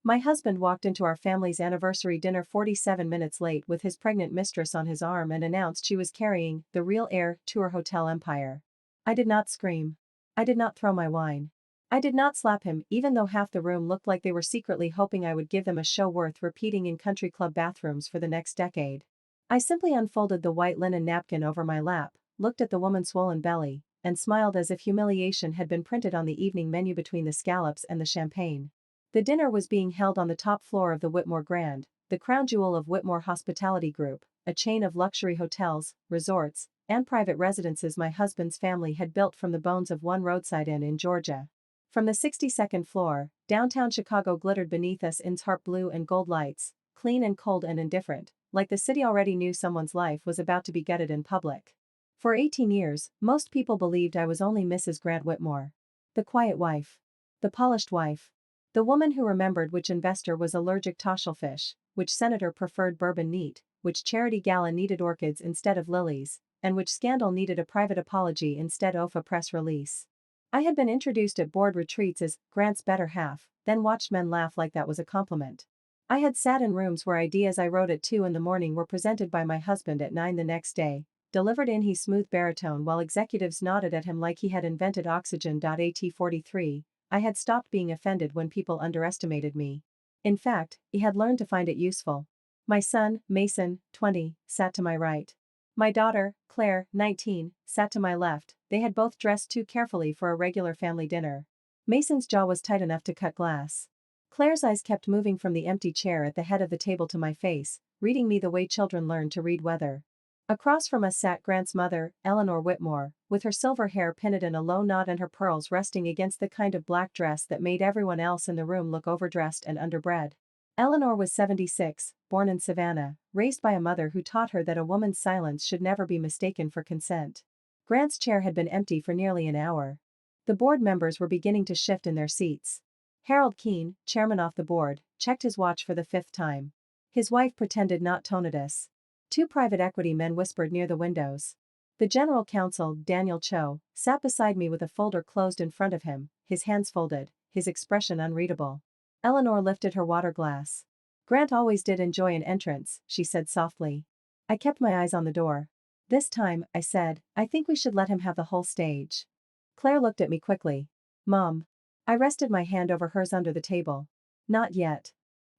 My husband walked into our family's anniversary dinner 47 minutes late with his pregnant mistress on his arm and announced she was carrying the real heir to her hotel empire. I did not scream. I did not throw my wine. I did not slap him, even though half the room looked like they were secretly hoping I would give them a show worth repeating in country club bathrooms for the next decade. I simply unfolded the white linen napkin over my lap, looked at the woman's swollen belly, and smiled as if humiliation had been printed on the evening menu between the scallops and the champagne. The dinner was being held on the top floor of the Whitmore Grand, the crown jewel of Whitmore Hospitality Group, a chain of luxury hotels, resorts, and private residences my husband's family had built from the bones of one roadside inn in Georgia. From the 62nd floor, downtown Chicago glittered beneath us in heart blue and gold lights, clean and cold and indifferent, like the city already knew someone's life was about to be gutted in public. For 18 years, most people believed I was only Mrs. Grant Whitmore. The quiet wife. The polished wife. The woman who remembered which investor was allergic to shellfish, which senator preferred bourbon neat, which charity gala needed orchids instead of lilies, and which scandal needed a private apology instead of a press release. I had been introduced at board retreats as Grant's better half, then watched men laugh like that was a compliment. I had sat in rooms where ideas I wrote at 2 in the morning were presented by my husband at 9 the next day, delivered in his smooth baritone while executives nodded at him like he had invented oxygen. At 43, I had stopped being offended when people underestimated me. In fact, he had learned to find it useful. My son, Mason, 20, sat to my right. My daughter, Claire, 19, sat to my left. They had both dressed too carefully for a regular family dinner. Mason's jaw was tight enough to cut glass. Claire's eyes kept moving from the empty chair at the head of the table to my face, reading me the way children learn to read weather. Across from us sat Grant's mother, Eleanor Whitmore, with her silver hair pinned in a low knot and her pearls resting against the kind of black dress that made everyone else in the room look overdressed and underbred. Eleanor was 76, born in Savannah, raised by a mother who taught her that a woman's silence should never be mistaken for consent. Grant's chair had been empty for nearly an hour. The board members were beginning to shift in their seats. Harold Keene, chairman of the board, checked his watch for the 5th time. His wife pretended not to notice. 2 private equity men whispered near the windows. The general counsel, Daniel Cho, sat beside me with a folder closed in front of him, his hands folded, his expression unreadable. Eleanor lifted her water glass. Grant always did enjoy an entrance, she said softly. I kept my eyes on the door. This time, I said, I think we should let him have the whole stage. Claire looked at me quickly. Mom. I rested my hand over hers under the table. Not yet.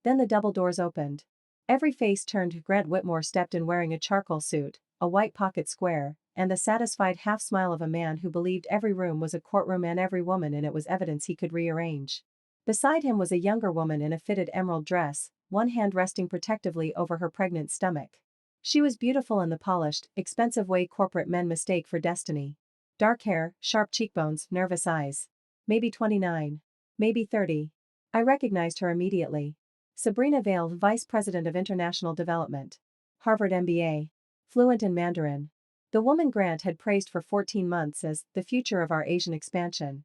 Then the double doors opened. Every face turned. Grant Whitmore stepped in wearing a charcoal suit, a white pocket square, and the satisfied half-smile of a man who believed every room was a courtroom and every woman in it was evidence he could rearrange. Beside him was a younger woman in a fitted emerald dress, one hand resting protectively over her pregnant stomach. She was beautiful in the polished, expensive way corporate men mistake for destiny. Dark hair, sharp cheekbones, nervous eyes. Maybe 29. Maybe 30. I recognized her immediately. Sabrina Vale, Vice President of International Development. Harvard MBA. Fluent in Mandarin. The woman Grant had praised for 14 months as the future of our Asian expansion.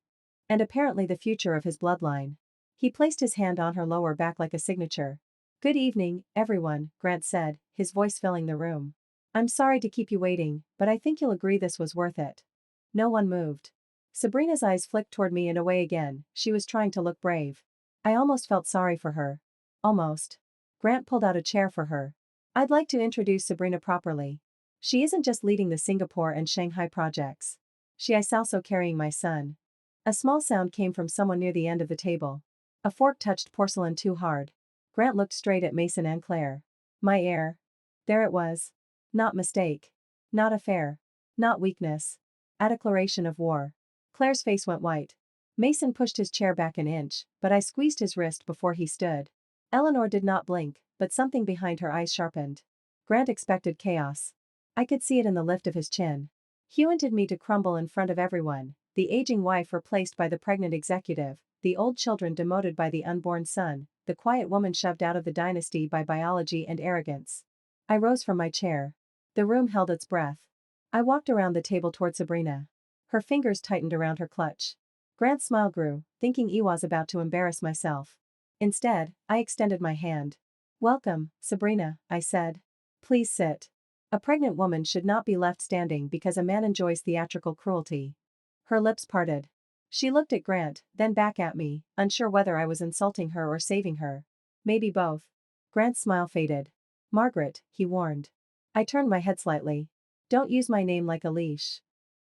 And apparently the future of his bloodline. He placed his hand on her lower back like a signature. Good evening, everyone, Grant said, his voice filling the room. I'm sorry to keep you waiting, but I think you'll agree this was worth it. No one moved. Sabrina's eyes flicked toward me and away again. She was trying to look brave. I almost felt sorry for her. Almost. Grant pulled out a chair for her. I'd like to introduce Sabrina properly. She isn't just leading the Singapore and Shanghai projects. She is also carrying my son. A small sound came from someone near the end of the table. A fork touched porcelain too hard. Grant looked straight at Mason and Claire. My heir. There it was. Not mistake. Not affair. Not weakness. A declaration of war. Claire's face went white. Mason pushed his chair back an inch, but I squeezed his wrist before he stood. Eleanor did not blink, but something behind her eyes sharpened. Grant expected chaos. I could see it in the lift of his chin. He wanted me to crumble in front of everyone, the aging wife replaced by the pregnant executive, the old children demoted by the unborn son, the quiet woman shoved out of the dynasty by biology and arrogance. I rose from my chair. The room held its breath. I walked around the table toward Sabrina. Her fingers tightened around her clutch. Grant's smile grew, thinking I was about to embarrass myself. Instead, I extended my hand. Welcome, Sabrina, I said. Please sit. A pregnant woman should not be left standing because a man enjoys theatrical cruelty. Her lips parted. She looked at Grant, then back at me, unsure whether I was insulting her or saving her. Maybe both. Grant's smile faded. Margaret, he warned. I turned my head slightly. Don't use my name like a leash.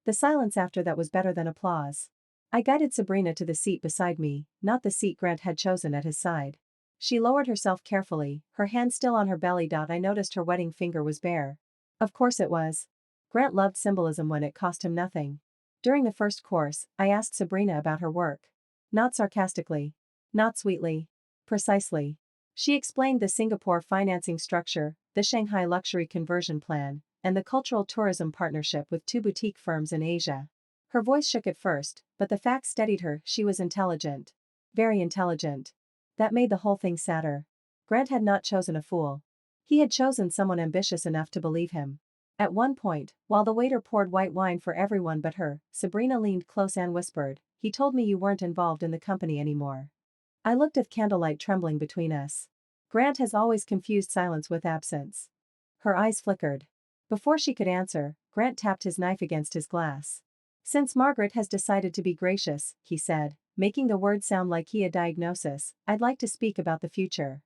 The silence after that was better than applause. I guided Sabrina to the seat beside me, not the seat Grant had chosen at his side. She lowered herself carefully, her hand still on her belly. I noticed her wedding finger was bare. Of course it was. Grant loved symbolism when it cost him nothing. During the first course, I asked Sabrina about her work. Not sarcastically. Not sweetly. Precisely. She explained the Singapore financing structure, the Shanghai luxury conversion plan, and the cultural tourism partnership with 2 boutique firms in Asia. Her voice shook at first, but the facts steadied her. She was intelligent. Very intelligent. That made the whole thing sadder. Grant had not chosen a fool. He had chosen someone ambitious enough to believe him. At one point, while the waiter poured white wine for everyone but her, Sabrina leaned close and whispered, "He told me you weren't involved in the company anymore." I looked at candlelight trembling between us. Grant has always confused silence with absence. Her eyes flickered. Before she could answer, Grant tapped his knife against his glass. "Since Margaret has decided to be gracious," he said, making the words sound like a diagnosis, "I'd like to speak about the future."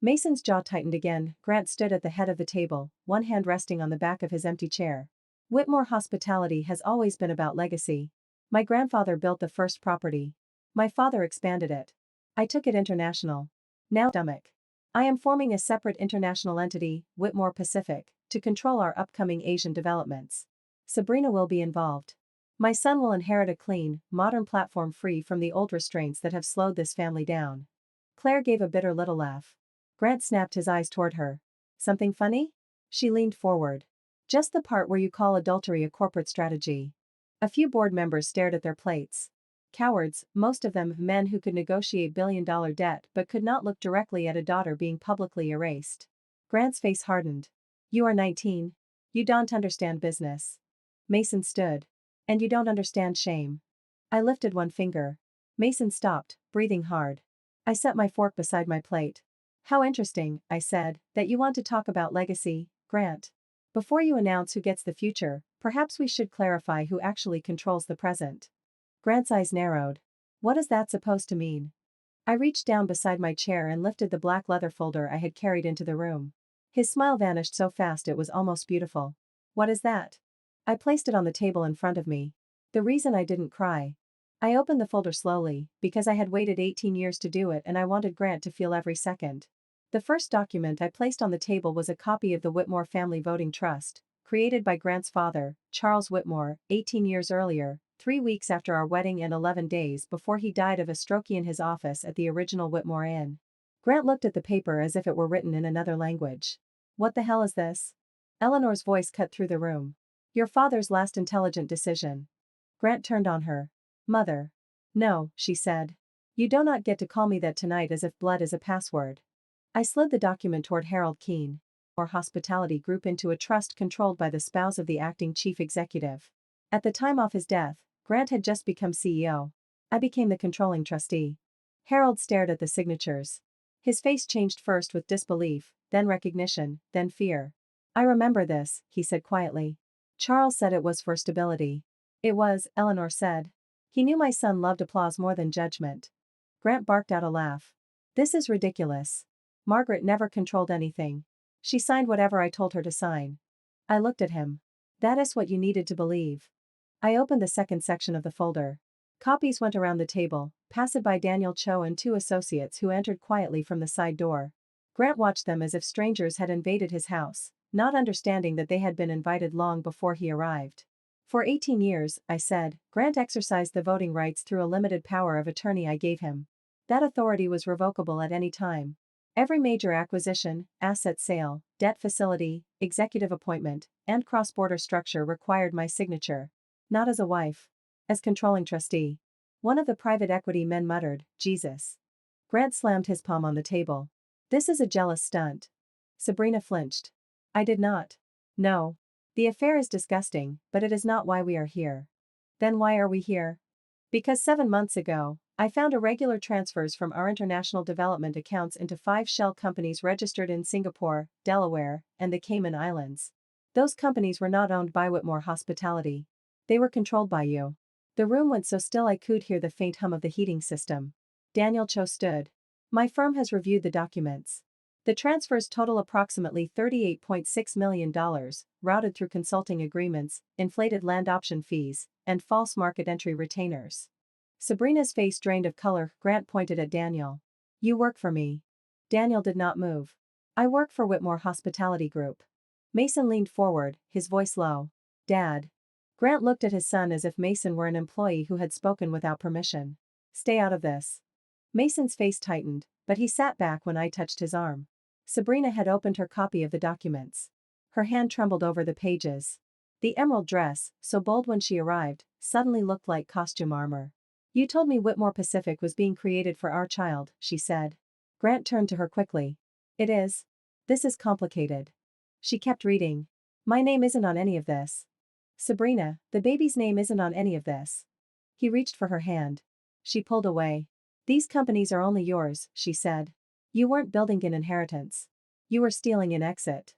Mason's jaw tightened again. Grant stood at the head of the table, one hand resting on the back of his empty chair. "Whitmore Hospitality has always been about legacy. My grandfather built the first property. My father expanded it. I took it international. Now, stomach. I am forming a separate international entity, Whitmore Pacific, to control our upcoming Asian developments. Sabrina will be involved. My son will inherit a clean, modern platform free from the old restraints that have slowed this family down." Claire gave a bitter little laugh. Grant snapped his eyes toward her. "Something funny?" She leaned forward. "Just the part where you call adultery a corporate strategy." A few board members stared at their plates. Cowards, most of them men who could negotiate billion-dollar debt but could not look directly at a daughter being publicly erased. Grant's face hardened. "You are 19. You don't understand business." Mason stood. "And you don't understand shame." I lifted one finger. Mason stopped, breathing hard. I set my fork beside my plate. "How interesting," I said, "that you want to talk about legacy, Grant. Before you announce who gets the future, perhaps we should clarify who actually controls the present." Grant's eyes narrowed. "What is that supposed to mean?" I reached down beside my chair and lifted the black leather folder I had carried into the room. His smile vanished so fast it was almost beautiful. "What is that?" I placed it on the table in front of me. "The reason I didn't cry." I opened the folder slowly, because I had waited 18 years to do it and I wanted Grant to feel every second. The first document I placed on the table was a copy of the Whitmore Family Voting Trust, created by Grant's father, Charles Whitmore, 18 years earlier, 3 weeks after our wedding and 11 days before he died of a stroke in his office at the original Whitmore Inn. Grant looked at the paper as if it were written in another language. "What the hell is this?" Eleanor's voice cut through the room. "Your father's last intelligent decision." Grant turned on her. "Mother." "No," she said. "You do not get to call me that tonight as if blood is a password." I slid the document toward Harold Keene, or Hospitality Group into a trust controlled by the spouse of the acting chief executive. At the time of his death, Grant had just become CEO. I became the controlling trustee. Harold stared at the signatures. His face changed first with disbelief, then recognition, then fear. "I remember this," he said quietly. "Charles said it was for stability." "It was," Eleanor said. "He knew my son loved applause more than judgment." Grant barked out a laugh. "This is ridiculous. Margaret never controlled anything. She signed whatever I told her to sign." I looked at him. "That is what you needed to believe." I opened the second section of the folder. Copies went around the table, passed by Daniel Cho and 2 associates who entered quietly from the side door. Grant watched them as if strangers had invaded his house, not understanding that they had been invited long before he arrived. "For 18 years," I said, "Grant exercised the voting rights through a limited power of attorney I gave him. That authority was revocable at any time. Every major acquisition, asset sale, debt facility, executive appointment, and cross-border structure required my signature. Not as a wife. As controlling trustee." One of the private equity men muttered, "Jesus." Grant slammed his palm on the table. "This is a jealous stunt." Sabrina flinched. I did not. "No. The affair is disgusting, but it is not why we are here." "Then why are we here?" "Because 7 months ago, I found irregular transfers from our international development accounts into 5 shell companies registered in Singapore, Delaware, and the Cayman Islands. Those companies were not owned by Whitmore Hospitality. They were controlled by you." The room went so still I could hear the faint hum of the heating system. Daniel Cho stood. My firm has reviewed the documents. The transfers total approximately $38.6 million, routed through consulting agreements, inflated land option fees, and false market entry retainers. Sabrina's face drained of color. Grant pointed at Daniel. You work for me. Daniel did not move. I work for Whitmore Hospitality Group. Mason leaned forward, his voice low. Dad. Grant looked at his son as if Mason were an employee who had spoken without permission. Stay out of this. Mason's face tightened, but he sat back when I touched his arm. Sabrina had opened her copy of the documents. Her hand trembled over the pages. The emerald dress, so bold when she arrived, suddenly looked like costume armor. You told me Whitmore Pacific was being created for our child, she said. Grant turned to her quickly. It is. This is complicated. She kept reading. My name isn't on any of this. Sabrina, the baby's name isn't on any of this. He reached for her hand. She pulled away. These companies are only yours, she said. You weren't building an inheritance. You were stealing an exit.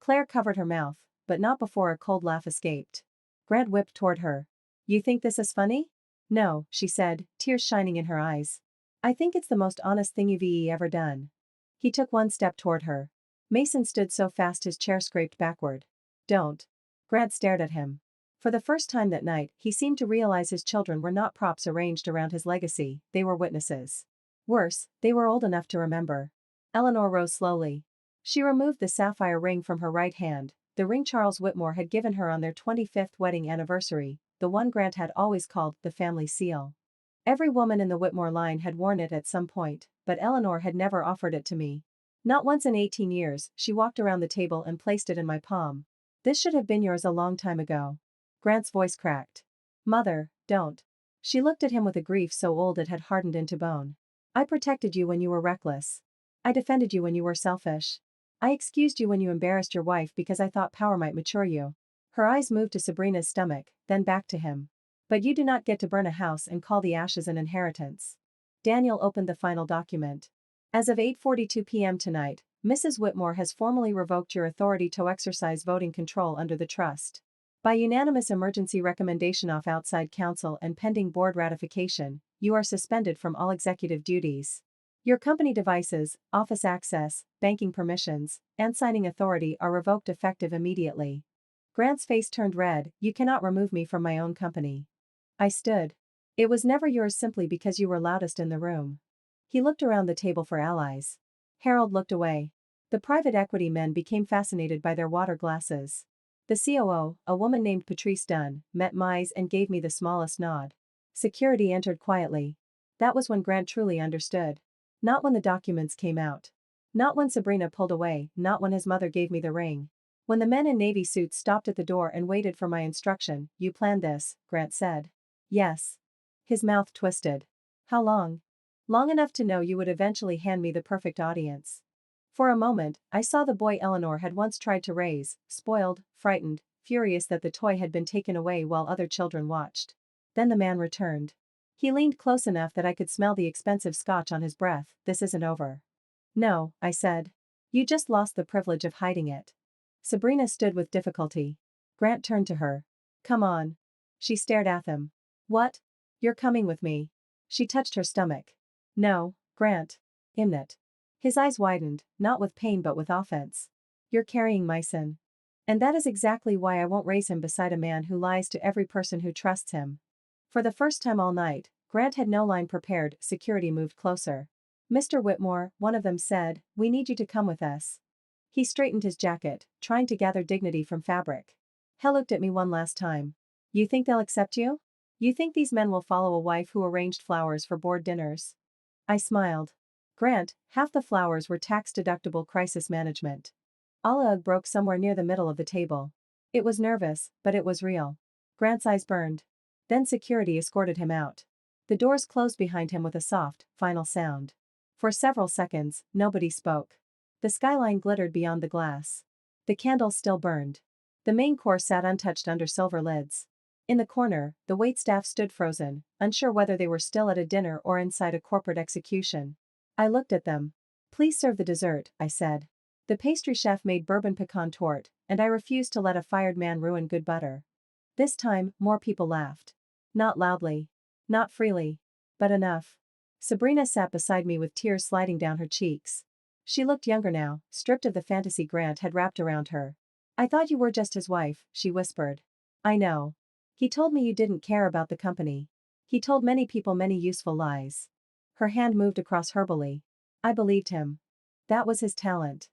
Claire covered her mouth, but not before a cold laugh escaped. Grant whipped toward her. You think this is funny? No, she said, tears shining in her eyes. I think it's the most honest thing you've ever done. He took one step toward her. Mason stood so fast his chair scraped backward. Don't. Grant stared at him. For the first time that night, he seemed to realize his children were not props arranged around his legacy, they were witnesses. Worse, they were old enough to remember. Eleanor rose slowly. She removed the sapphire ring from her right hand, the ring Charles Whitmore had given her on their 25th wedding anniversary, the one Grant had always called the family seal. Every woman in the Whitmore line had worn it at some point, but Eleanor had never offered it to me. Not once in 18 years. She walked around the table and placed it in my palm. This should have been yours a long time ago. Grant's voice cracked. Mother, don't. She looked at him with a grief so old it had hardened into bone. I protected you when you were reckless. I defended you when you were selfish. I excused you when you embarrassed your wife because I thought power might mature you. Her eyes moved to Sabrina's stomach, then back to him. But you do not get to burn a house and call the ashes an inheritance. Daniel opened the final document. As of 8:42 p.m. tonight, Mrs. Whitmore has formally revoked your authority to exercise voting control under the trust. By unanimous emergency recommendation of outside counsel and pending board ratification, you are suspended from all executive duties. Your company devices, office access, banking permissions, and signing authority are revoked effective immediately. Grant's face turned red. You cannot remove me from my own company. I stood. It was never yours simply because you were loudest in the room. He looked around the table for allies. Harold looked away. The private equity men became fascinated by their water glasses. The COO, a woman named Patrice Dunn, met my eyes and gave me the smallest nod. Security entered quietly. That was when Grant truly understood. Not when the documents came out. Not when Sabrina pulled away, not when his mother gave me the ring. When the men in navy suits stopped at the door and waited for my instruction. You planned this, Grant said. Yes. His mouth twisted. How long? Long enough to know you would eventually hand me the perfect audience. For a moment, I saw the boy Eleanor had once tried to raise, spoiled, frightened, furious that the toy had been taken away while other children watched. Then the man returned. He leaned close enough that I could smell the expensive scotch on his breath. This isn't over. No, I said. You just lost the privilege of hiding it. Sabrina stood with difficulty. Grant turned to her. Come on. She stared at him. What? You're coming with me. She touched her stomach. No, Grant. Imnit. His eyes widened, not with pain but with offense. You're carrying my son. And that is exactly why I won't raise him beside a man who lies to every person who trusts him. For the first time all night, Grant had no line prepared. Security moved closer. Mr. Whitmore, one of them said, we need you to come with us. He straightened his jacket, trying to gather dignity from fabric. Hell looked at me one last time. You think they'll accept you? You think these men will follow a wife who arranged flowers for board dinners? I smiled. Grant, half the flowers were tax-deductible crisis management. Allah broke somewhere near the middle of the table. It was nervous, but it was real. Grant's eyes burned. Then security escorted him out. The doors closed behind him with a soft, final sound. For several seconds, nobody spoke. The skyline glittered beyond the glass. The candles still burned. The main course sat untouched under silver lids. In the corner, the waitstaff stood frozen, unsure whether they were still at a dinner or inside a corporate execution. I looked at them. Please serve the dessert, I said. The pastry chef made bourbon pecan torte, and I refused to let a fired man ruin good butter. This time, more people laughed. Not loudly. Not freely. But enough. Sabrina sat beside me with tears sliding down her cheeks. She looked younger now, stripped of the fantasy Grant had wrapped around her. I thought you were just his wife, she whispered. I know. He told me you didn't care about the company. He told many people many useful lies. Her hand moved across herbally. I believed him. That was his talent.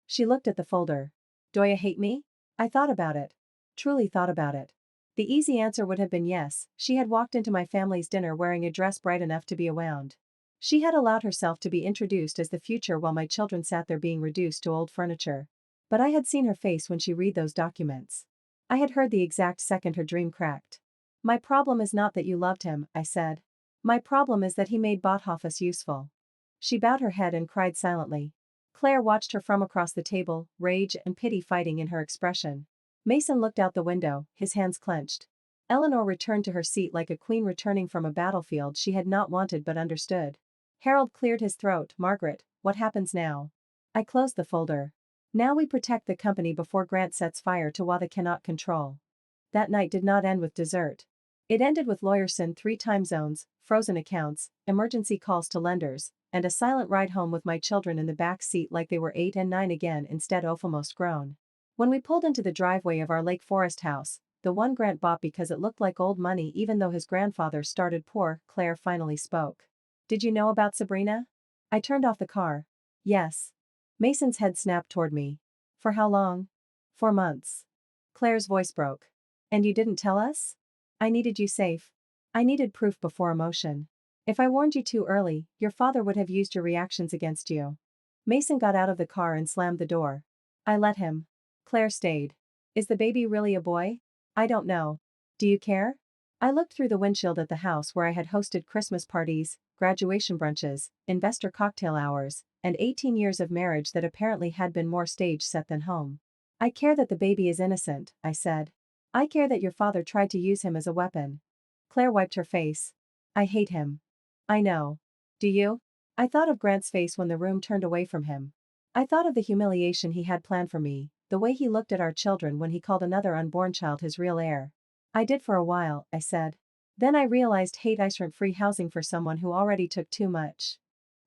She looked at the folder. Do you hate me? I thought about it. Truly thought about it. The easy answer would have been yes. She had walked into my family's dinner wearing a dress bright enough to be awound. She had allowed herself to be introduced as the future while my children sat there being reduced to old furniture. But I had seen her face when she read those documents. I had heard the exact second her dream cracked. My problem is not that you loved him, I said. My problem is that he made Bothoffus useful. She bowed her head and cried silently. Claire watched her from across the table, rage and pity fighting in her expression. Mason looked out the window, his hands clenched. Eleanor returned to her seat like a queen returning from a battlefield she had not wanted but understood. Harold cleared his throat. Margaret, what happens now? I closed the folder. Now we protect the company before Grant sets fire to what they cannot control. That night did not end with dessert. It ended with Lawyerson 3 time zones, frozen accounts, emergency calls to lenders, and a silent ride home with my children in the back seat like they were 8 and 9 again instead of almost grown. When we pulled into the driveway of our Lake Forest house, the one Grant bought because it looked like old money even though his grandfather started poor, Claire finally spoke. Did you know about Sabrina? I turned off the car. Yes. Mason's head snapped toward me. For how long? 4 months. Claire's voice broke. And you didn't tell us? I needed you safe. I needed proof before emotion. If I warned you too early, your father would have used your reactions against you. Mason got out of the car and slammed the door. I let him. Claire stayed. Is the baby really a boy? I don't know. Do you care? I looked through the windshield at the house where I had hosted Christmas parties, graduation brunches, investor cocktail hours, and 18 years of marriage that apparently had been more stage set than home. I care that the baby is innocent, I said. I care that your father tried to use him as a weapon. Claire wiped her face. I hate him. I know. Do you? I thought of Grant's face when the room turned away from him. I thought of the humiliation he had planned for me, the way he looked at our children when he called another unborn child his real heir. I did for a while, I said. Then I realized hate ice rent-free housing for someone who already took too much.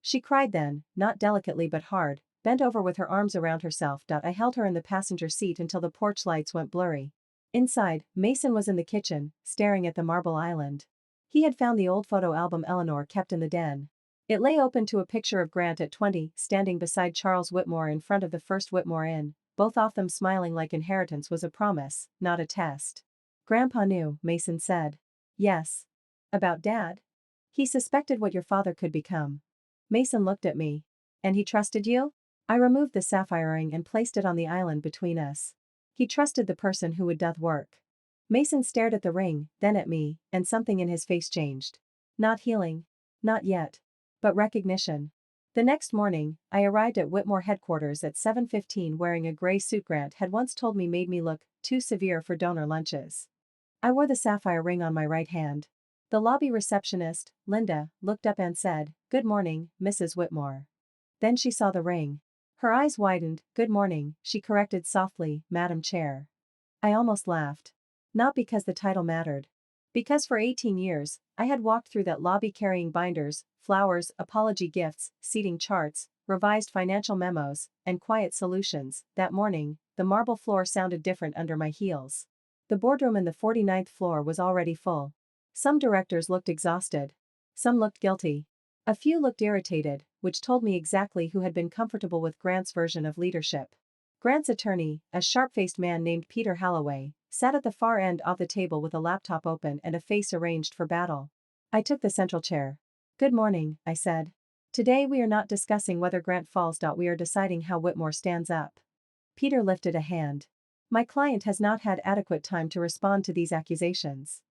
She cried then, not delicately but hard, bent over with her arms around herself. I held her in the passenger seat until the porch lights went blurry. Inside, Mason was in the kitchen, staring at the marble island. He had found the old photo album Eleanor kept in the den. It lay open to a picture of Grant at 20, standing beside Charles Whitmore in front of the first Whitmore Inn, both of them smiling like inheritance was a promise, not a test. Grandpa knew, Mason said. Yes. About Dad? He suspected what your father could become. Mason looked at me. And he trusted you? I removed the sapphire ring and placed it on the island between us. He trusted the person who would do the work. Mason stared at the ring, then at me, and something in his face changed. Not healing. Not yet. But recognition. The next morning, I arrived at Whitmore headquarters at 7:15 wearing a gray suit Grant had once told me made me look too severe for donor lunches. I wore the sapphire ring on my right hand. The lobby receptionist, Linda, looked up and said, "Good morning, Mrs. Whitmore." Then she saw the ring. Her eyes widened. "Good morning," she corrected softly, "Madam Chair." I almost laughed. Not because the title mattered. Because for 18 years, I had walked through that lobby carrying binders, flowers, apology gifts, seating charts, revised financial memos, and quiet solutions. That morning, the marble floor sounded different under my heels. The boardroom in the 49th floor was already full. Some directors looked exhausted. Some looked guilty. A few looked irritated, which told me exactly who had been comfortable with Grant's version of leadership. Grant's attorney, a sharp-faced man named Peter Halloway, sat at the far end of the table with a laptop open and a face arranged for battle. I took the central chair. "Good morning," I said. "Today we are not discussing whether Grant falls. We are deciding how Whitmore stands up." Peter lifted a hand. "My client has not had adequate time to respond to these accusations."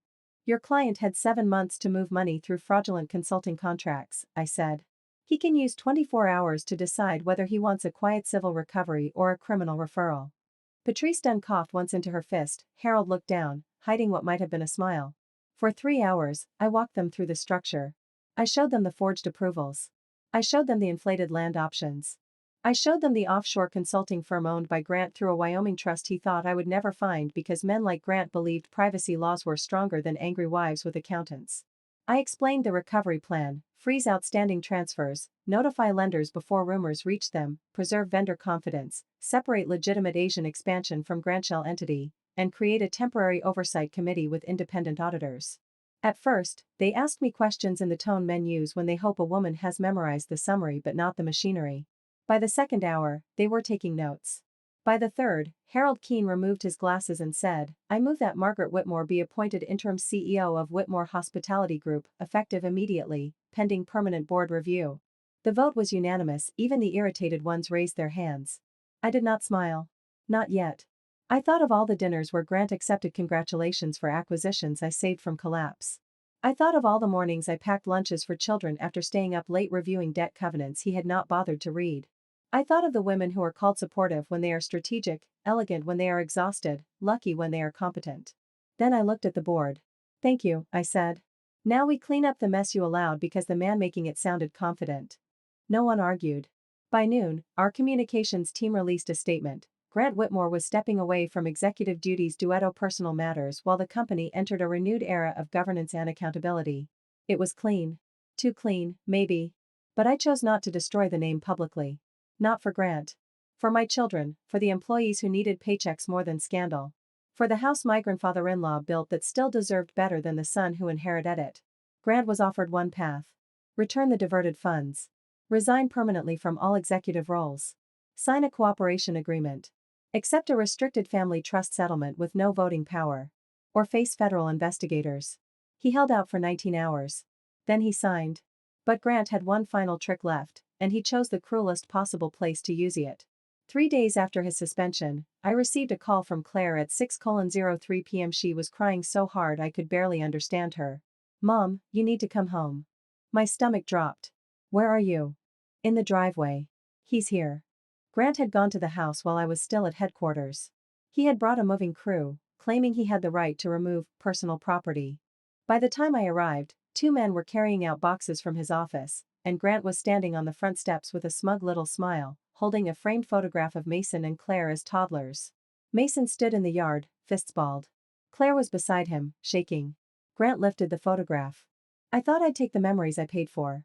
"Your client had 7 months to move money through fraudulent consulting contracts," I said. "He can use 24 hours to decide whether he wants a quiet civil recovery or a criminal referral." Patrice Dunn coughed once into her fist. Harold looked down, hiding what might have been a smile. For 3 hours, I walked them through the structure. I showed them the forged approvals. I showed them the inflated land options. I showed them the offshore consulting firm owned by Grant through a Wyoming trust he thought I would never find because men like Grant believed privacy laws were stronger than angry wives with accountants. I explained the recovery plan: freeze outstanding transfers, notify lenders before rumors reach them, preserve vendor confidence, separate legitimate Asian expansion from grantshell entity, and create a temporary oversight committee with independent auditors. At first, they asked me questions in the tone men use when they hope a woman has memorized the summary but not the machinery. By the second hour, they were taking notes. By the third, Harold Keene removed his glasses and said, "I move that Margaret Whitmore be appointed interim CEO of Whitmore Hospitality Group, effective immediately, pending permanent board review." The vote was unanimous, even the irritated ones raised their hands. I did not smile. Not yet. I thought of all the dinners where Grant accepted congratulations for acquisitions I saved from collapse. I thought of all the mornings I packed lunches for children after staying up late reviewing debt covenants he had not bothered to read. I thought of the women who are called supportive when they are strategic, elegant when they are exhausted, lucky when they are competent. Then I looked at the board. "Thank you," I said. "Now we clean up the mess you allowed because the man making it sounded confident." No one argued. By noon, our communications team released a statement. Grant Whitmore was stepping away from executive duties due to personal matters while the company entered a renewed era of governance and accountability. It was clean. Too clean, maybe. But I chose not to destroy the name publicly. Not for Grant. For my children, for the employees who needed paychecks more than scandal. For the house my grandfather-in-law built that still deserved better than the son who inherited it. Grant was offered one path. Return the diverted funds. Resign permanently from all executive roles. Sign a cooperation agreement. Accept a restricted family trust settlement with no voting power. Or face federal investigators. He held out for 19 hours. Then he signed. But Grant had one final trick left, and he chose the cruelest possible place to use it. 3 days after his suspension, I received a call from Claire at 6:03 p.m. She was crying so hard I could barely understand her. "Mom, you need to come home." My stomach dropped. "Where are you?" "In the driveway." "He's here." Grant had gone to the house while I was still at headquarters. He had brought a moving crew, claiming he had the right to remove personal property. By the time I arrived, 2 men were carrying out boxes from his office, and Grant was standing on the front steps with a smug little smile, holding a framed photograph of Mason and Claire as toddlers. Mason stood in the yard, fists balled. Claire was beside him, shaking. Grant lifted the photograph. "I thought I'd take the memories I paid for."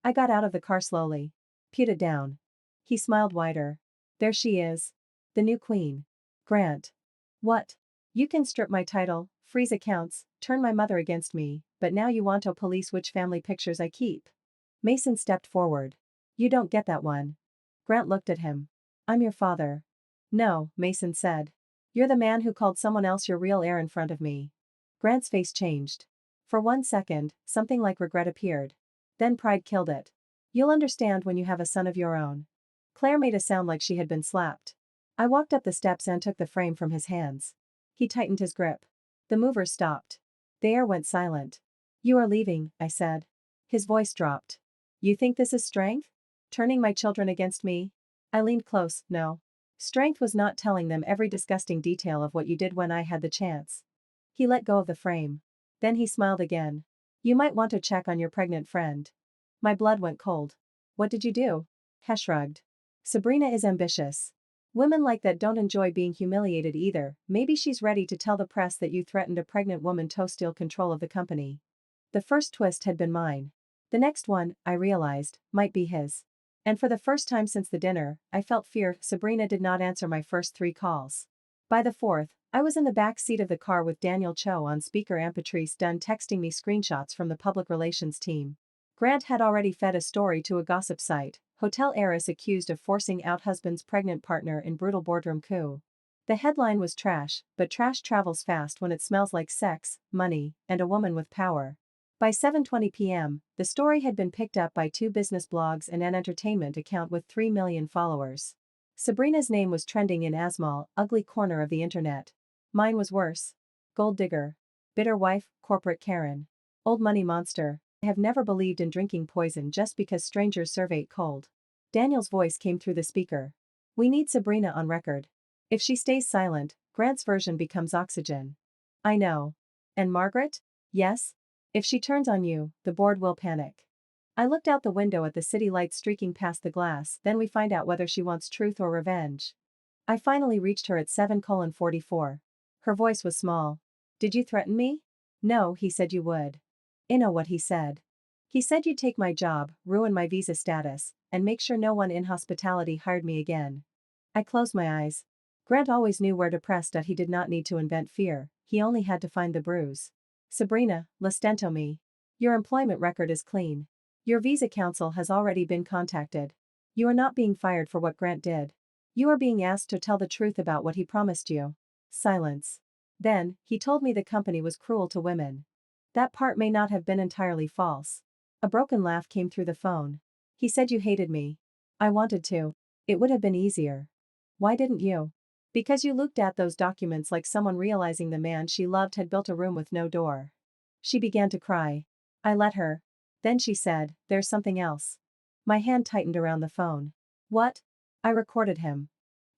I got out of the car slowly. "Put it down." He smiled wider. "There she is. The new queen." "Grant." "What? You can strip my title, freeze accounts, turn my mother against me, but now you want to police which family pictures I keep." Mason stepped forward. "You don't get that one." Grant looked at him. "I'm your father." "No," Mason said. "You're the man who called someone else your real heir in front of me." Grant's face changed. For 1 second, something like regret appeared. Then pride killed it. "You'll understand when you have a son of your own." Claire made a sound like she had been slapped. I walked up the steps and took the frame from his hands. He tightened his grip. The movers stopped. The air went silent. "You are leaving," I said. His voice dropped. "You think this is strength? Turning my children against me?" I leaned close. "No. Strength was not telling them every disgusting detail of what you did when I had the chance." He let go of the frame. Then he smiled again. "You might want to check on your pregnant friend." My blood went cold. "What did you do?" He shrugged. "Sabrina is ambitious. Women like that don't enjoy being humiliated either. Maybe she's ready to tell the press that you threatened a pregnant woman to steal control of the company." The first twist had been mine. The next one, I realized, might be his. And for the first time since the dinner, I felt fear. Sabrina did not answer my first 3 calls. By the fourth, I was in the back seat of the car with Daniel Cho on speaker and Patrice Dunn texting me screenshots from the public relations team. Grant had already fed a story to a gossip site: hotel heiress accused of forcing out husband's pregnant partner in brutal boardroom coup. The headline was trash, but trash travels fast when it smells like sex, money, and a woman with power. By 7:20 p.m., the story had been picked up by 2 business blogs and an entertainment account with 3 million followers. Sabrina's name was trending in Asmal, ugly corner of the internet. Mine was worse. Gold digger. Bitter wife, corporate Karen. Old money monster. I have never believed in drinking poison just because strangers serve it cold. Daniel's voice came through the speaker. "We need Sabrina on record. If she stays silent, Grant's version becomes oxygen." "I know. And Margaret?" "Yes? If she turns on you, the board will panic." I looked out the window at the city lights streaking past the glass. "Then we find out whether she wants truth or revenge." I finally reached her at 7:44. Her voice was small. "Did you threaten me?" "No, he said you would." I know what he said. He said you'd take my job, ruin my visa status, and make sure no one in hospitality hired me again. I closed my eyes. Grant always knew where to press that he did not need to invent fear, he only had to find the bruise. Sabrina, lastento me. Your employment record is clean. Your visa counsel has already been contacted. You are not being fired for what Grant did. You are being asked to tell the truth about what he promised you. Silence. Then, he told me the company was cruel to women. That part may not have been entirely false. A broken laugh came through the phone. He said you hated me. I wanted to. It would have been easier. Why didn't you? Because you looked at those documents like someone realizing the man she loved had built a room with no door. She began to cry. I let her. Then she said, there's something else. My hand tightened around the phone. What? I recorded him.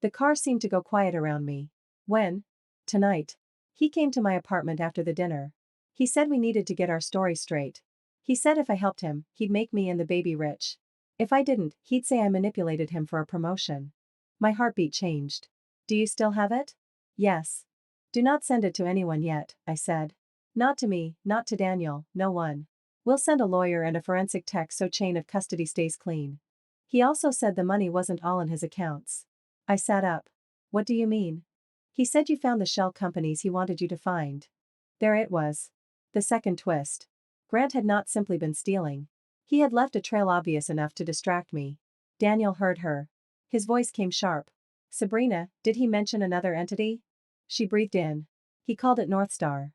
The car seemed to go quiet around me. When? Tonight. He came to my apartment after the dinner. He said we needed to get our story straight. He said if I helped him, he'd make me and the baby rich. If I didn't, he'd say I manipulated him for a promotion. My heartbeat changed. Do you still have it? Yes. Do not send it to anyone yet, I said. Not to me, not to Daniel, no one. We'll send a lawyer and a forensic tech so chain of custody stays clean. He also said the money wasn't all in his accounts. I sat up. What do you mean? He said you found the shell companies he wanted you to find. There it was. The second twist. Grant had not simply been stealing. He had left a trail obvious enough to distract me. Daniel heard her. His voice came sharp. Sabrina, did he mention another entity? She breathed in. He called it North Star.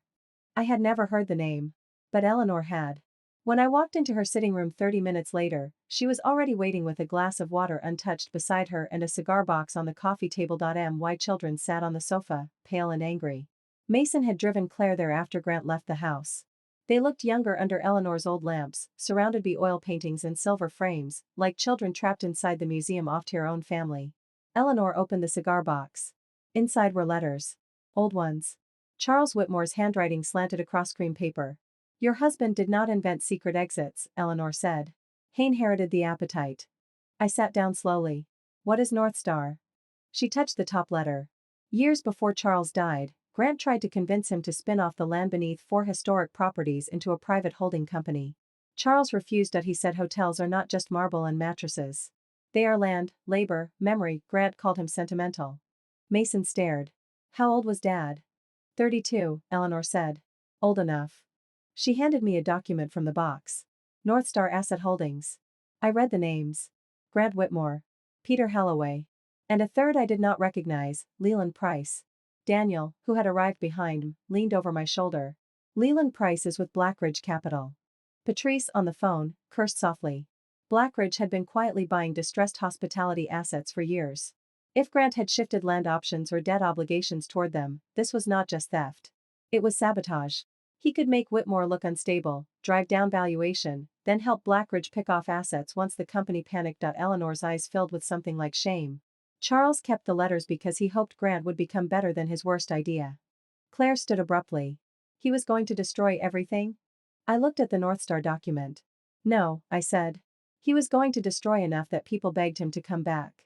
I had never heard the name. But Eleanor had. When I walked into her sitting room 30 minutes later, she was already waiting with a glass of water untouched beside her and a cigar box on the coffee table. My children sat on the sofa, pale and angry. Mason had driven Claire there after Grant left the house. They looked younger under Eleanor's old lamps, surrounded by oil paintings and silver frames, like children trapped inside the museum off to her own family. Eleanor opened the cigar box. Inside were letters. Old ones. Charles Whitmore's handwriting slanted across cream paper. Your husband did not invent secret exits, Eleanor said. He inherited the appetite. I sat down slowly. What is North Star? She touched the top letter. Years before Charles died, Grant tried to convince him to spin off the land beneath 4 historic properties into a private holding company. Charles refused. He said hotels are not just marble and mattresses. They are land, labor, memory. Grant called him sentimental. Mason stared. How old was Dad? 32, Eleanor said. Old enough. She handed me a document from the box. North Star Asset Holdings. I read the names. Grant Whitmore. Peter Halloway. And a third I did not recognize, Leland Price. Daniel, who had arrived behind me, leaned over my shoulder. Leland Price is with Blackridge Capital. Patrice, on the phone, cursed softly. Blackridge had been quietly buying distressed hospitality assets for years. If Grant had shifted land options or debt obligations toward them, this was not just theft. It was sabotage. He could make Whitmore look unstable, drive down valuation, then help Blackridge pick off assets once the company panicked. Eleanor's eyes filled with something like shame. Charles kept the letters because he hoped Grant would become better than his worst idea. Claire stood abruptly. He was going to destroy everything? I looked at the North Star document. No, I said. He was going to destroy enough that people begged him to come back.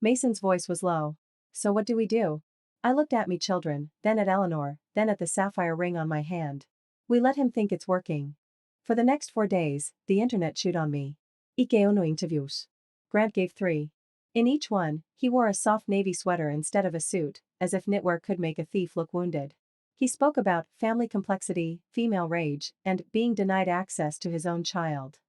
Mason's voice was low. So what do we do? I looked at me children, then at Eleanor, then at the sapphire ring on my hand. We let him think it's working. For the next 4 days, the internet chewed on me. Ike uno interviews. Grant gave 3. In each one, he wore a soft navy sweater instead of a suit, as if knitwear could make a thief look wounded. He spoke about family complexity, female rage, and being denied access to his own child.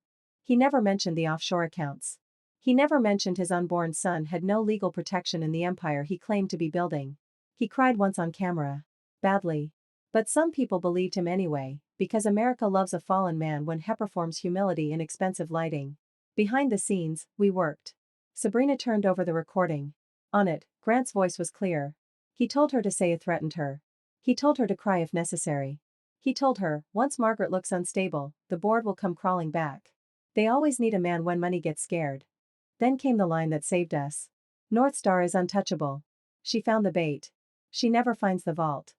He never mentioned the offshore accounts. He never mentioned his unborn son had no legal protection in the empire he claimed to be building. He cried once on camera. Badly. But some people believed him anyway, because America loves a fallen man when he performs humility in expensive lighting. Behind the scenes, we worked. Sabrina turned over the recording. On it, Grant's voice was clear. He told her to say it threatened her. He told her to cry if necessary. He told her, once Margaret looks unstable, the board will come crawling back. They always need a man when money gets scared. Then came the line that saved us. North Star is untouchable. She found the bait. She never finds the vault.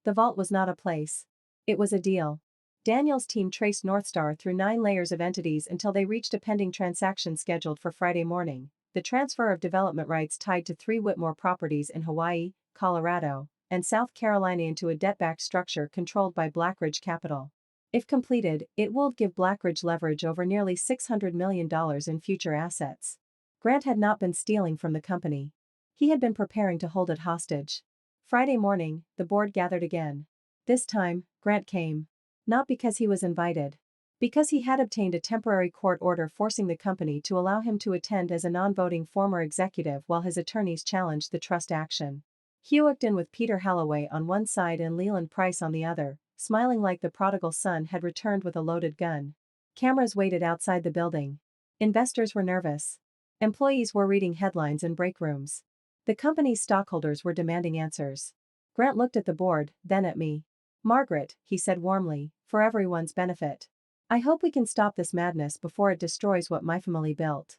The vault was not a place. It was a deal. Daniel's team traced North Star through 9 layers of entities until they reached a pending transaction scheduled for Friday morning, the transfer of development rights tied to 3 Whitmore properties in Hawaii, Colorado, and South Carolina into a debt-backed structure controlled by Blackridge Capital. If completed, it would give Blackridge leverage over nearly $600 million in future assets. Grant had not been stealing from the company. He had been preparing to hold it hostage. Friday morning, the board gathered again. This time, Grant came. Not because he was invited. Because he had obtained a temporary court order forcing the company to allow him to attend as a non-voting former executive while his attorneys challenged the trust action. He walked in with Peter Holloway on one side and Leland Price on the other, smiling like the prodigal son had returned with a loaded gun. Cameras waited outside the building. Investors were nervous. Employees were reading headlines in break rooms. The company's stockholders were demanding answers. Grant looked at the board, then at me. "Margaret," he said warmly, "for everyone's benefit. I hope we can stop this madness before it destroys what my family built."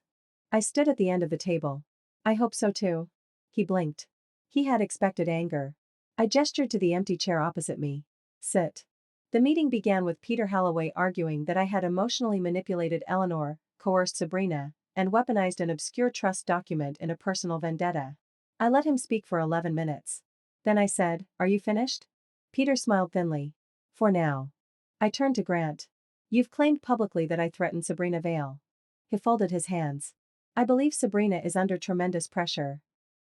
I stood at the end of the table. "I hope so too." He blinked. He had expected anger. I gestured to the empty chair opposite me. "Sit." The meeting began with Peter Holloway arguing that I had emotionally manipulated Eleanor, coerced Sabrina, and weaponized an obscure trust document in a personal vendetta. I let him speak for 11 minutes. Then I said, "Are you finished?" Peter smiled thinly. "For now." I turned to Grant. "You've claimed publicly that I threatened Sabrina Vale." He folded his hands. "I believe Sabrina is under tremendous pressure."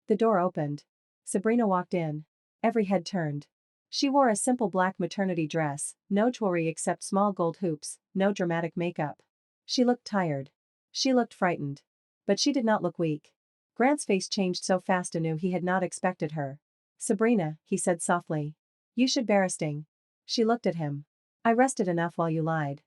The door opened. Sabrina walked in. Every head turned. She wore a simple black maternity dress, no jewelry except small gold hoops, no dramatic makeup. She looked tired. She looked frightened. But she did not look weak. Grant's face changed so fast I knew he had not expected her. "Sabrina," he said softly. "You should bear a sting." She looked at him. "I rested enough while you lied."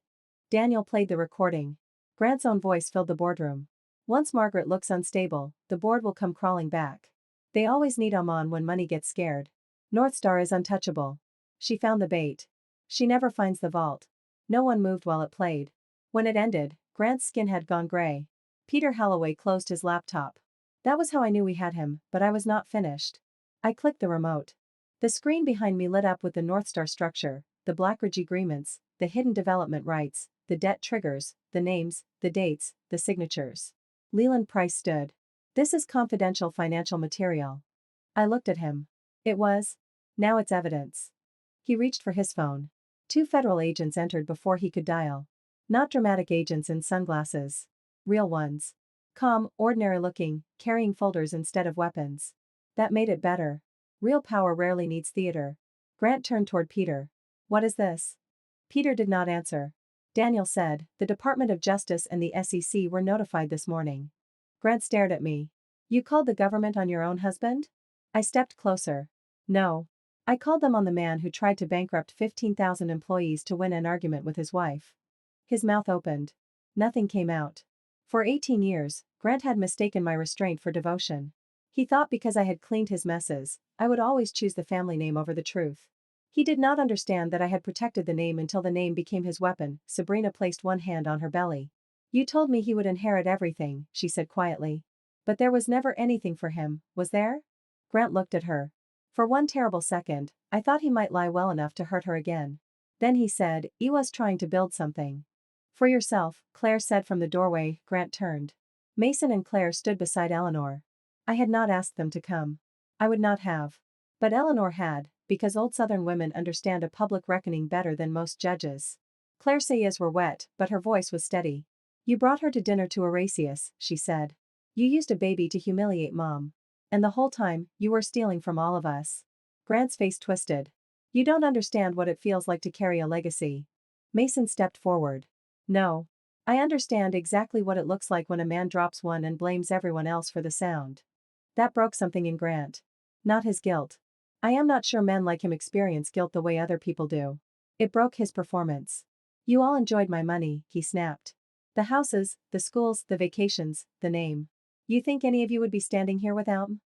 Daniel played the recording. Grant's own voice filled the boardroom. "Once Margaret looks unstable, the board will come crawling back. They always need Amon when money gets scared. Northstar is untouchable. She found the bait. She never finds the vault." No one moved while it played. When it ended, Grant's skin had gone gray. Peter Holloway closed his laptop. That was how I knew we had him, but I was not finished. I clicked the remote. The screen behind me lit up with the Northstar structure, the Blackridge agreements, the hidden development rights, the debt triggers, the names, the dates, the signatures. Leland Price stood. "This is confidential financial material." I looked at him. It was. Now it's evidence. He reached for his phone. Two federal agents entered before he could dial. Not dramatic agents in sunglasses. Real ones. Calm, ordinary looking, carrying folders instead of weapons. That made it better. Real power rarely needs theater. Grant turned toward Peter. "What is this?" Peter did not answer. Daniel said, "The Department of Justice and the SEC were notified this morning." Grant stared at me. "You called the government on your own husband?" I stepped closer. "No. I called them on the man who tried to bankrupt 15,000 employees to win an argument with his wife." His mouth opened. Nothing came out. For 18 years, Grant had mistaken my restraint for devotion. He thought because I had cleaned his messes, I would always choose the family name over the truth. He did not understand that I had protected the name until the name became his weapon. Sabrina placed one hand on her belly. "You told me he would inherit everything," she said quietly. "But there was never anything for him, was there?" Grant looked at her. For one terrible second, I thought he might lie well enough to hurt her again. Then he said, "I was trying to build something." "For yourself," Claire said from the doorway. Grant turned. Mason and Claire stood beside Eleanor. I had not asked them to come. I would not have. But Eleanor had, because old Southern women understand a public reckoning better than most judges. Claire's eyes were wet, but her voice was steady. "You brought her to dinner to Erasius," she said. "You used a baby to humiliate Mom. And the whole time, you were stealing from all of us." Grant's face twisted. "You don't understand what it feels like to carry a legacy." Mason stepped forward. "No. I understand exactly what it looks like when a man drops one and blames everyone else for the sound." That broke something in Grant. Not his guilt. I am not sure men like him experience guilt the way other people do. It broke his performance. "You all enjoyed my money," he snapped. "The houses, the schools, the vacations, the name. You think any of you would be standing here without them?"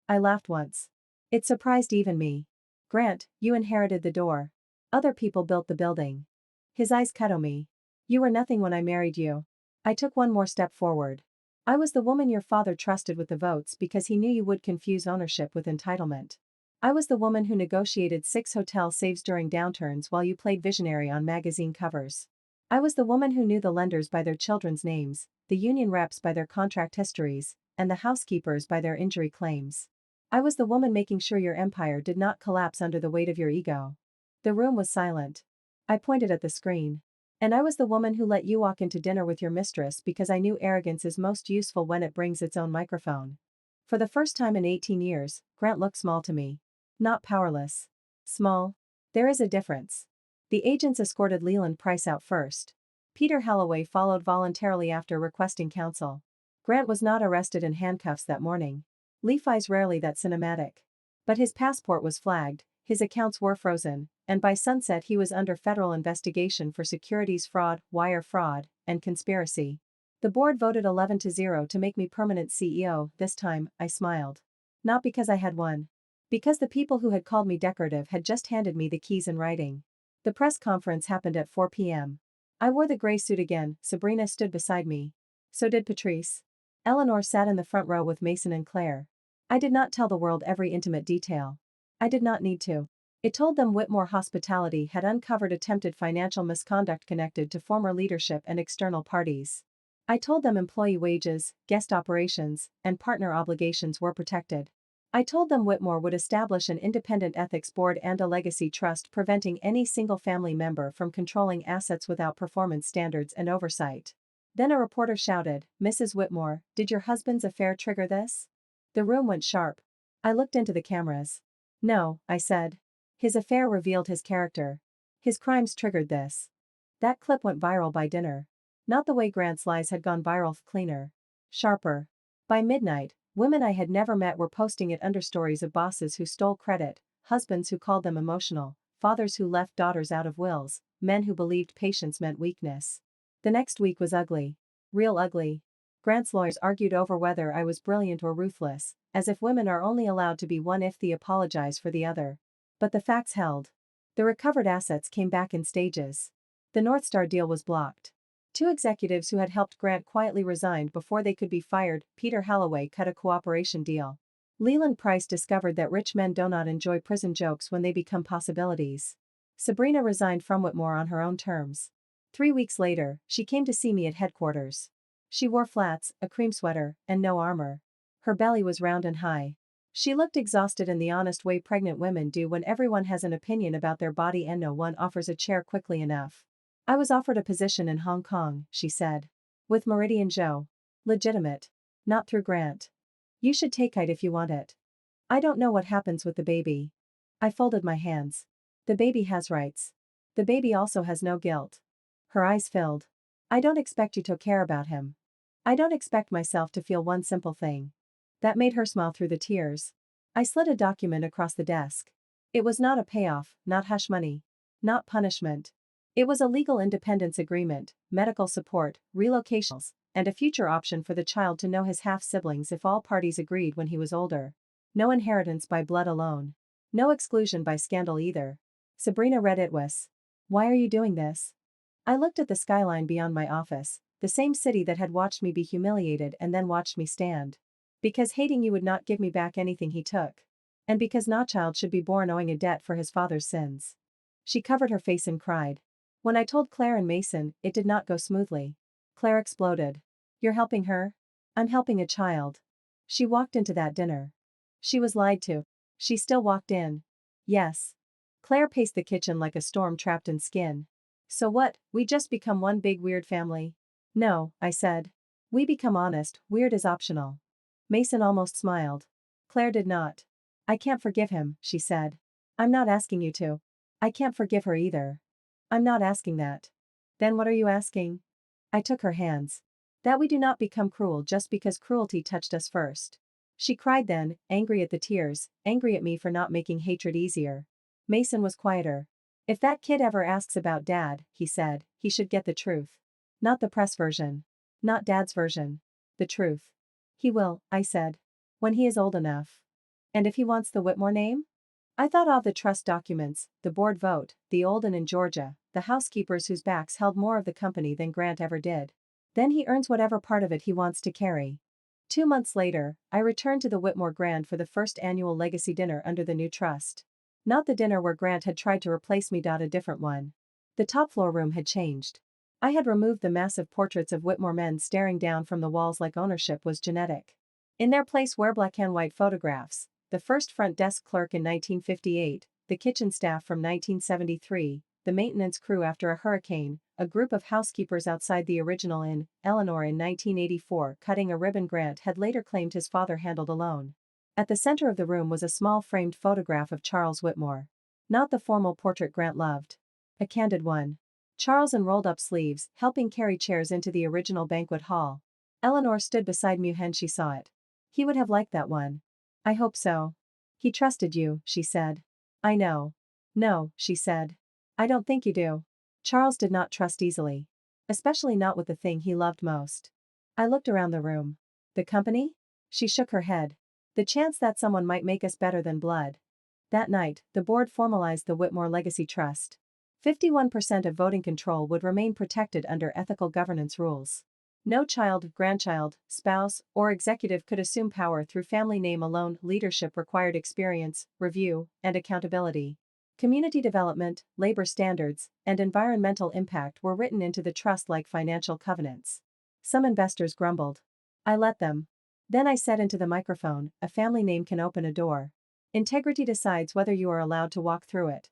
I laughed once. It surprised even me. "Grant, you inherited the door. Other people built the building." His eyes cut on me. "You were nothing when I married you." I took one more step forward. "I was the woman your father trusted with the votes because he knew you would confuse ownership with entitlement. I was the woman who negotiated 6 hotel saves during downturns while you played visionary on magazine covers. I was the woman who knew the lenders by their children's names, the union reps by their contract histories, and the housekeepers by their injury claims. I was the woman making sure your empire did not collapse under the weight of your ego." The room was silent. I pointed at the screen. And I was the woman who let you walk into dinner with your mistress because I knew arrogance is most useful when it brings its own microphone. For the first time in 18 years, Grant looked small to me. Not powerless. Small. There is a difference. The agents escorted Leland Price out first. Peter Holloway followed voluntarily after requesting counsel. Grant was not arrested in handcuffs that morning. Levi's rarely that cinematic. But his passport was flagged, his accounts were frozen, and by sunset he was under federal investigation for securities fraud, wire fraud, and conspiracy. The board voted 11-0 to make me permanent CEO. This time, I smiled. Not because I had won. Because the people who had called me decorative had just handed me the keys in writing. The press conference happened at 4 p.m. I wore the gray suit again. Sabrina stood beside me. So did Patrice. Eleanor sat in the front row with Mason and Claire. I did not tell the world every intimate detail. I did not need to. It told them Whitmore Hospitality had uncovered attempted financial misconduct connected to former leadership and external parties. I told them employee wages, guest operations, and partner obligations were protected. I told them Whitmore would establish an independent ethics board and a legacy trust preventing any single family member from controlling assets without performance standards and oversight. Then a reporter shouted, "Mrs. Whitmore, did your husband's affair trigger this?" The room went sharp. I looked into the cameras. No, I said. His affair revealed his character. His crimes triggered this. That clip went viral by dinner. Not the way Grant's lies had gone viral, cleaner. Sharper. By midnight, women I had never met were posting it under stories of bosses who stole credit, husbands who called them emotional, fathers who left daughters out of wills, men who believed patience meant weakness. The next week was ugly. Real ugly. Grant's lawyers argued over whether I was brilliant or ruthless, as if women are only allowed to be one if they apologize for the other. But the facts held. The recovered assets came back in stages. The North Star deal was blocked. 2 executives who had helped Grant quietly resigned before they could be fired. Peter Holloway cut a cooperation deal. Leland Price discovered that rich men do not enjoy prison jokes when they become possibilities. Sabrina resigned from Whitmore on her own terms. 3 weeks later, she came to see me at headquarters. She wore flats, a cream sweater, and no armor. Her belly was round and high. She looked exhausted in the honest way pregnant women do when everyone has an opinion about their body and no one offers a chair quickly enough. I was offered a position in Hong Kong, she said. With Meridian Joe. Legitimate. Not through Grant. You should take it if you want it. I don't know what happens with the baby. I folded my hands. The baby has rights. The baby also has no guilt. Her eyes filled. I don't expect you to care about him. I don't expect myself to feel one simple thing. That made her smile through the tears. I slid a document across the desk. It was not a payoff, not hush money. Not punishment. It was a legal independence agreement, medical support, relocations, and a future option for the child to know his half-siblings if all parties agreed when he was older. No inheritance by blood alone. No exclusion by scandal either. Sabrina read it was. Why are you doing this? I looked at the skyline beyond my office, the same city that had watched me be humiliated and then watched me stand. Because hating you would not give me back anything he took. And because no child should be born owing a debt for his father's sins. She covered her face and cried. When I told Claire and Mason, it did not go smoothly. Claire exploded. You're helping her? I'm helping a child. She walked into that dinner. She was lied to. She still walked in. Yes. Claire paced the kitchen like a storm trapped in skin. So what, we just become one big weird family? No, I said. We become honest, weird is optional. Mason almost smiled. Claire did not. I can't forgive him, she said. I'm not asking you to. I can't forgive her either. I'm not asking that. Then what are you asking? I took her hands. That we do not become cruel just because cruelty touched us first. She cried then, angry at the tears, angry at me for not making hatred easier. Mason was quieter. If that kid ever asks about Dad, he said, he should get the truth. Not the press version. Not Dad's version. The truth. He will, I said. When he is old enough. And if he wants the Whitmore name? I thought of the trust documents, the board vote, the Olden in Georgia, the housekeepers whose backs held more of the company than Grant ever did. Then he earns whatever part of it he wants to carry. 2 months later, I returned to the Whitmore Grand for the first annual legacy dinner under the new trust. Not the dinner where Grant had tried to replace me. A different one. The top floor room had changed. I had removed the massive portraits of Whitmore men staring down from the walls like ownership was genetic. In their place were black and white photographs, the first front desk clerk in 1958, the kitchen staff from 1973, the maintenance crew after a hurricane, a group of housekeepers outside the original inn, Eleanor in 1984 cutting a ribbon Grant had later claimed his father handled alone. At the center of the room was a small framed photograph of Charles Whitmore. Not the formal portrait Grant loved. A candid one. Charles in rolled-up sleeves, helping carry chairs into the original banquet hall. Eleanor stood beside Mew when she saw it. He would have liked that one. I hope so. He trusted you, she said. I know. No, she said. I don't think you do. Charles did not trust easily. Especially not with the thing he loved most. I looked around the room. The company? She shook her head. The chance that someone might make us better than blood. That night, the board formalized the Whitmore Legacy Trust. 51% of voting control would remain protected under ethical governance rules. No child, grandchild, spouse, or executive could assume power through family name alone. Leadership required experience, review, and accountability. Community development, labor standards, and environmental impact were written into the trust like financial covenants. Some investors grumbled. I let them. Then I said into the microphone, a family name can open a door. Integrity decides whether you are allowed to walk through it.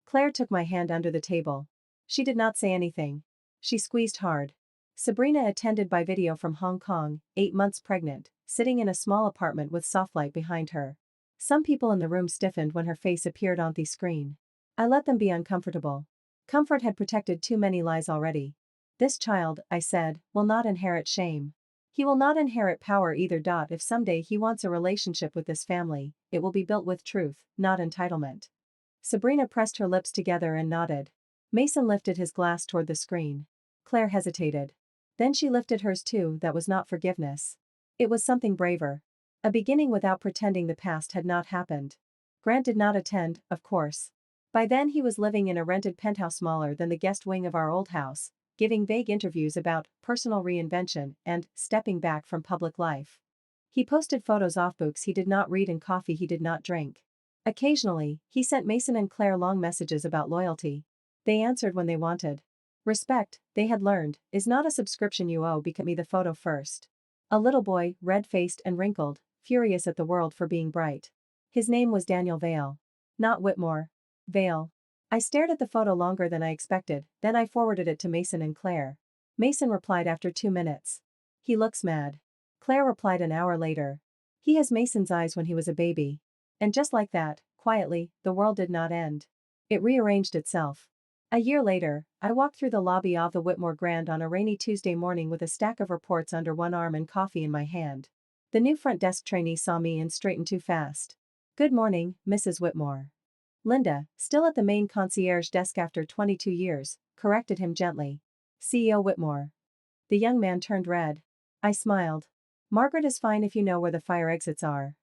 Claire took my hand under the table. She did not say anything. She squeezed hard. Sabrina attended by video from Hong Kong, 8 months pregnant, sitting in a small apartment with soft light behind her. Some people in the room stiffened when her face appeared on the screen. I let them be uncomfortable. Comfort had protected too many lies already. This child, I said, will not inherit shame. He will not inherit power either. If someday he wants a relationship with this family, it will be built with truth, not entitlement. Sabrina pressed her lips together and nodded. Mason lifted his glass toward the screen. Claire hesitated. Then she lifted hers too. That was not forgiveness. It was something braver. A beginning without pretending the past had not happened. Grant did not attend, of course. By then he was living in a rented penthouse smaller than the guest wing of our old house, giving vague interviews about personal reinvention and stepping back from public life. He posted photos off books he did not read and coffee he did not drink. Occasionally, he sent Mason and Claire long messages about loyalty. They answered when they wanted. Respect, they had learned, is not a subscription you owe. Become me the photo first. A little boy, red-faced and wrinkled, furious at the world for being bright. His name was Daniel Vale. Not Whitmore. Vale. I stared at the photo longer than I expected, then I forwarded it to Mason and Claire. Mason replied after 2 minutes. He looks mad. Claire replied an hour later. He has Mason's eyes when he was a baby. And just like that, quietly, the world did not end. It rearranged itself. A year later, I walked through the lobby of the Whitmore Grand on a rainy Tuesday morning with a stack of reports under one arm and coffee in my hand. The new front desk trainee saw me and straightened too fast. Good morning, Mrs. Whitmore. Linda, still at the main concierge desk after 22 years, corrected him gently. CEO Whitmore. The young man turned red. I smiled. Margaret is fine if you know where the fire exits are.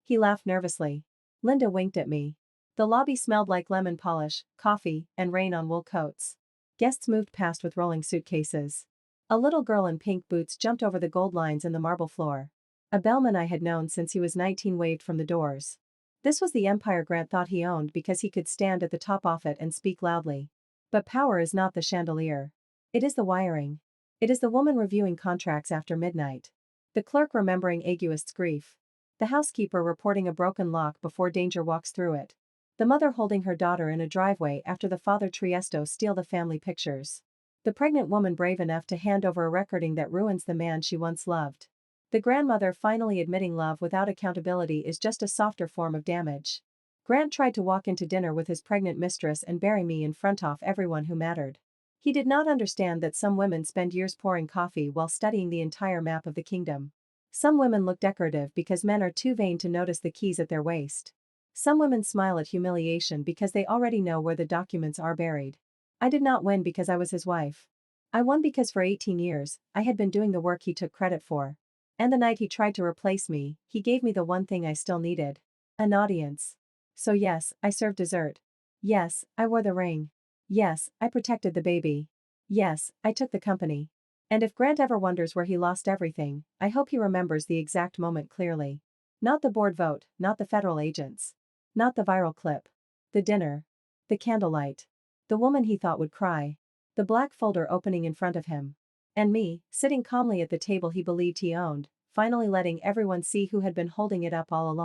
He laughed nervously. Linda winked at me. The lobby smelled like lemon polish, coffee, and rain on wool coats. Guests moved past with rolling suitcases. A little girl in pink boots jumped over the gold lines in the marble floor. A bellman I had known since he was 19 waved from the doors. This was the empire Grant thought he owned because he could stand at the top of it and speak loudly. But power is not the chandelier. It is the wiring. It is the woman reviewing contracts after midnight. The clerk remembering Aguist's grief. The housekeeper reporting a broken lock before danger walks through it. The mother holding her daughter in a driveway after the father Triesto steal the family pictures. The pregnant woman brave enough to hand over a recording that ruins the man she once loved. The grandmother finally admitting love without accountability is just a softer form of damage. Grant tried to walk into dinner with his pregnant mistress and bury me in front of everyone who mattered. He did not understand that some women spend years pouring coffee while studying the entire map of the kingdom. Some women look decorative because men are too vain to notice the keys at their waist. Some women smile at humiliation because they already know where the documents are buried. I did not win because I was his wife. I won because for 18 years, I had been doing the work he took credit for. And the night he tried to replace me, he gave me the one thing I still needed. An audience. So yes, I served dessert. Yes, I wore the ring. Yes, I protected the baby. Yes, I took the company. And if Grant ever wonders where he lost everything, I hope he remembers the exact moment clearly. Not the board vote, not the federal agents. Not the viral clip. The dinner. The candlelight. The woman he thought would cry. The black folder opening in front of him. And me, sitting calmly at the table he believed he owned, finally letting everyone see who had been holding it up all along.